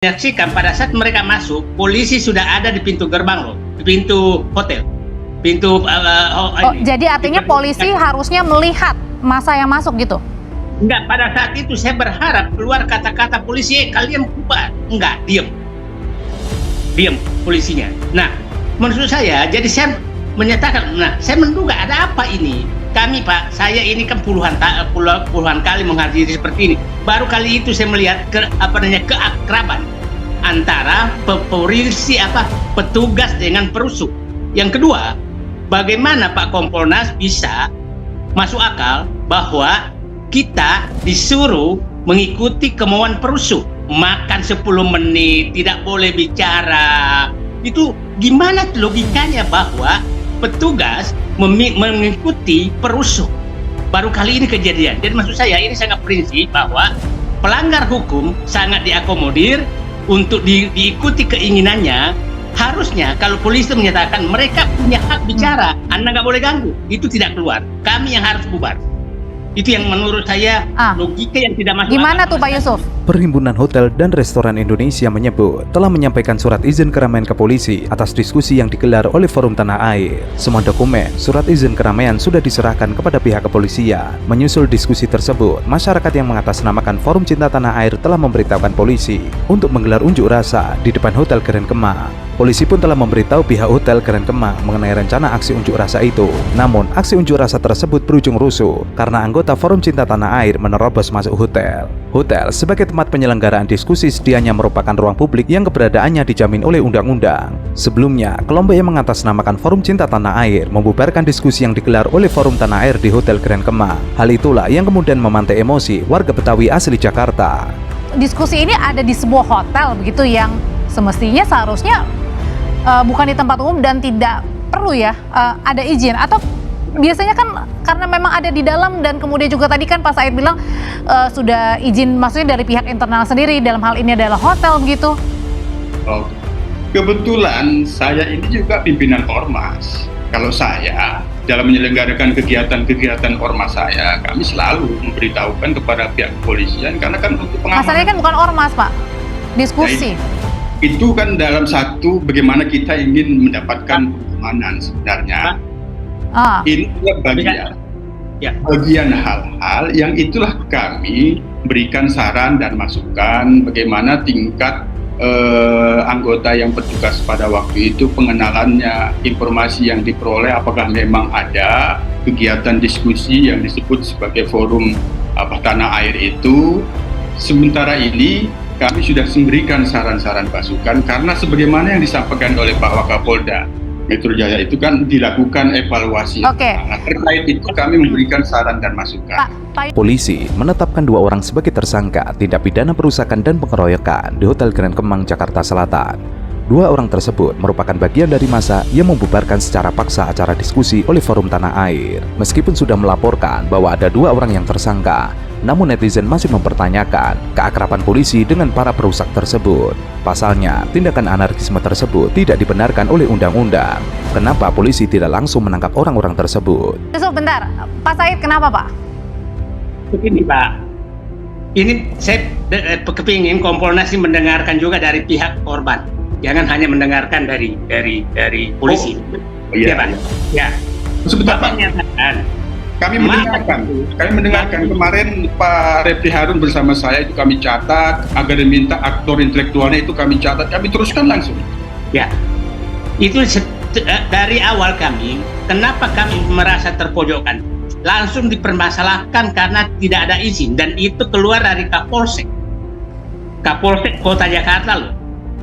Menyaksikan pada saat mereka masuk, polisi sudah ada di pintu gerbang loh, di pintu hotel, pintu jadi artinya polisi harusnya melihat masa yang masuk gitu? Enggak, pada saat itu saya berharap keluar kata-kata polisi, kalian bubar. Enggak, diam polisinya. Nah, menurut saya, jadi saya menyatakan, saya menduga ada apa ini. Kami Pak, saya ini kan puluhan kali menghadiri seperti ini. Baru kali itu saya melihat keakraban antara polisi petugas dengan perusuh. Yang kedua, bagaimana Pak Kompolnas bisa masuk akal bahwa kita disuruh mengikuti kemauan perusuh, makan 10 menit, tidak boleh bicara. Itu gimana logikanya bahwa petugas mengikuti perusuh? Baru kali ini kejadian. Jadi maksud saya ini sangat prinsip bahwa pelanggar hukum sangat diakomodir untuk diikuti keinginannya. Harusnya kalau polisi menyatakan mereka punya hak bicara, Anda nggak boleh ganggu, itu tidak keluar. Kami yang harus bubar. Itu yang menurut saya logika yang tidak masuk. Gimana tuh Pak Yusuf? Perhimpunan Hotel dan Restoran Indonesia menyebut telah menyampaikan surat izin keramaian ke polisi atas diskusi yang digelar oleh Forum Tanah Air. Semua dokumen surat izin keramaian sudah diserahkan kepada pihak kepolisian. Menyusul diskusi tersebut, masyarakat yang mengatasnamakan Forum Cinta Tanah Air telah memberitahukan polisi untuk menggelar unjuk rasa di depan Hotel Grand Kemang. Polisi pun telah memberitahu pihak Hotel Grand Kemang mengenai rencana aksi unjuk rasa itu. Namun, aksi unjuk rasa tersebut berujung rusuh karena anggota Forum Cinta Tanah Air menerobos masuk hotel. Hotel sebagai tempat penyelenggaraan diskusi sedianya merupakan ruang publik yang keberadaannya dijamin oleh undang-undang. Sebelumnya, kelompok yang mengatasnamakan Forum Cinta Tanah Air membubarkan diskusi yang digelar oleh Forum Tanah Air di Hotel Grand Kemang. Hal itulah yang kemudian memantai emosi warga Betawi asli Jakarta. Diskusi ini ada di sebuah hotel begitu yang semestinya seharusnya bukan di tempat umum dan tidak perlu ya ada izin, atau biasanya kan karena memang ada di dalam dan kemudian juga tadi kan Pak Said bilang sudah izin maksudnya dari pihak internal sendiri, dalam hal ini adalah hotel begitu. Oh, kebetulan saya ini juga pimpinan ormas. Kalau saya dalam menyelenggarakan kegiatan-kegiatan ormas saya, kami selalu memberitahukan kepada pihak kepolisian karena kan untuk pengamanan. Masalahnya kan bukan ormas Pak, diskusi. Itu kan dalam satu bagaimana kita ingin mendapatkan pengamanan sebenarnya. Ini adalah bagian hal-hal yang itulah kami berikan saran dan masukan bagaimana tingkat anggota yang bertugas pada waktu itu, pengenalannya, informasi yang diperoleh, apakah memang ada kegiatan diskusi yang disebut sebagai forum Tanah Air itu. Sementara ini kami sudah memberikan saran-saran masukan karena sebagaimana yang disampaikan oleh Pak Wakapolda Metro Jaya itu kan dilakukan evaluasi. Nah, terkait itu kami memberikan saran dan masukan. Polisi menetapkan 2 orang sebagai tersangka tindak pidana perusakan dan pengeroyokan di Hotel Grand Kemang, Jakarta Selatan. 2 orang tersebut merupakan bagian dari massa yang membubarkan secara paksa acara diskusi oleh Forum Tanah Air. Meskipun sudah melaporkan bahwa ada 2 orang yang tersangka, namun netizen masih mempertanyakan keakraban polisi dengan para perusak tersebut. Pasalnya, tindakan anarkisme tersebut tidak dibenarkan oleh undang-undang. Kenapa polisi tidak langsung menangkap orang-orang tersebut? Bentar, Pak Said kenapa Pak? Begini Pak, ini saya kepingin Kompolnas mendengarkan juga dari pihak korban. Jangan hanya mendengarkan dari polisi. Iya Pak. Ya. Sebentar Pak. Kami mendengarkan kemarin Pak Refli Harun bersama saya itu kami catat, agar diminta aktor intelektualnya itu kami catat, kami teruskan langsung. Ya, itu dari awal kami, kenapa kami merasa terpojokkan? Langsung dipermasalahkan karena tidak ada izin dan itu keluar dari Kapolsek Kota Jakarta loh.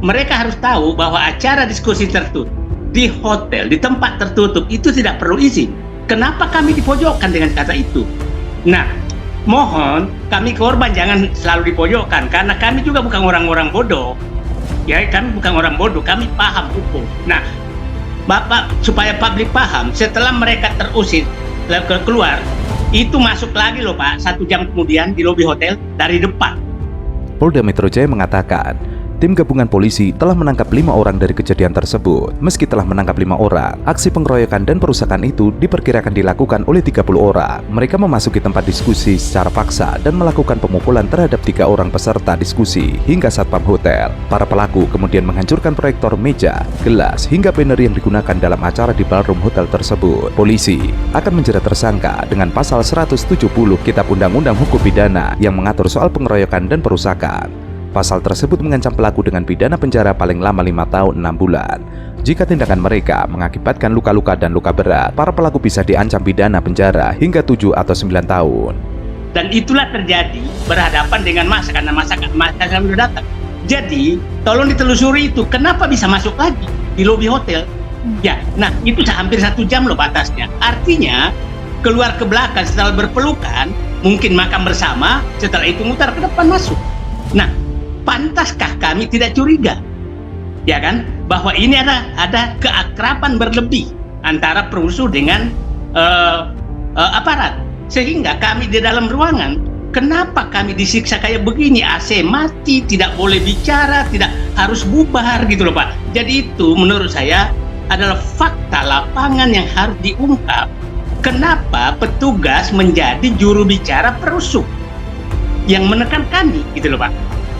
Mereka harus tahu bahwa acara diskusi tertutup di hotel, di tempat tertutup itu tidak perlu izin. Kenapa kami dipojokkan dengan kata itu? Nah, mohon kami korban jangan selalu dipojokkan karena kami juga bukan orang-orang bodoh. Ya, kami bukan orang bodoh, kami paham hukum. Nah, Bapak supaya publik paham, setelah mereka terusir keluar, itu masuk lagi loh Pak, 1 jam kemudian di lobi hotel dari depan. Polda Metro Jaya mengatakan Tim gabungan polisi telah menangkap 5 orang dari kejadian tersebut. Meski telah menangkap 5 orang, aksi pengeroyokan dan perusakan itu diperkirakan dilakukan oleh 30 orang. Mereka memasuki tempat diskusi secara paksa dan melakukan pemukulan terhadap 3 orang peserta diskusi hingga satpam hotel. Para pelaku kemudian menghancurkan proyektor meja, gelas, hingga banner yang digunakan dalam acara di ballroom hotel tersebut. Polisi akan menjerat tersangka dengan pasal 170 Kitab Undang-Undang Hukum Pidana yang mengatur soal pengeroyokan dan perusakan. Pasal tersebut mengancam pelaku dengan pidana penjara paling lama 5 tahun 6 bulan. Jika tindakan mereka mengakibatkan luka-luka dan luka berat, para pelaku bisa diancam pidana penjara hingga 7 atau 9 tahun. Dan itulah terjadi berhadapan dengan masa, karena masa sudah datang. Jadi, tolong ditelusuri itu, kenapa bisa masuk lagi di lobi hotel? Ya, nah itu hampir 1 jam loh batasnya. Artinya, keluar ke belakang setelah berpelukan, mungkin makan bersama, setelah itu mutar ke depan masuk. Nah, pantaskah kami tidak curiga, ya kan, bahwa ini ada keakraban berlebih antara perusuh dengan aparat, sehingga kami di dalam ruangan, kenapa kami disiksa kayak begini, AC mati, tidak boleh bicara, tidak harus bubar gitu loh Pak. Jadi itu menurut saya adalah fakta lapangan yang harus diungkap. Kenapa petugas menjadi juru bicara perusuh yang menekan kami gitu loh Pak.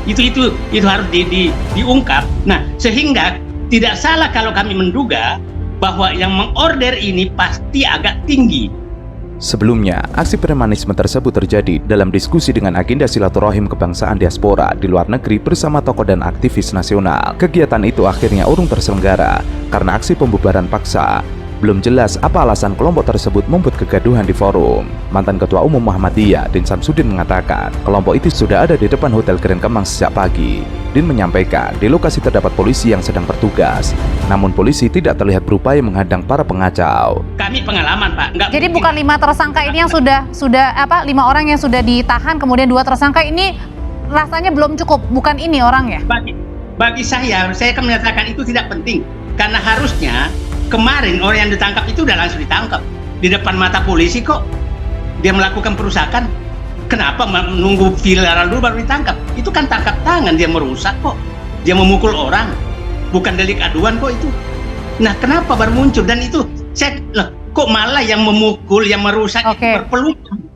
Itu harus diungkap. Nah, sehingga tidak salah kalau kami menduga bahwa yang mengorder ini pasti agak tinggi. Sebelumnya, aksi premanisme tersebut terjadi dalam diskusi dengan agenda silaturahim kebangsaan diaspora di luar negeri bersama tokoh dan aktivis nasional. Kegiatan itu akhirnya urung terselenggara karena aksi pembubaran paksa. Belum jelas apa alasan kelompok tersebut membuat kegaduhan di forum. Mantan Ketua Umum Muhammadiyah, Din Samsudin mengatakan kelompok itu sudah ada di depan Hotel Grand Kemang sejak pagi. Din menyampaikan di lokasi terdapat polisi yang sedang bertugas. Namun polisi tidak terlihat berupaya menghadang para pengacau. Kami pengalaman Pak. Jadi bukan 5 tersangka ini yang sudah 5 orang yang sudah ditahan, kemudian 2 tersangka ini rasanya belum cukup. Bukan ini orangnya. Bagi saya akan menyatakan itu tidak penting. Karena harusnya kemarin orang yang ditangkap itu udah langsung ditangkap di depan mata polisi kok. Dia melakukan perusakan. Kenapa menunggu viral dulu baru ditangkap? Itu kan tangkap tangan, dia merusak kok. Dia memukul orang. Bukan delik aduan kok itu. Nah, kenapa baru muncul? Dan itu kok malah yang memukul, yang merusak itu berpelukan.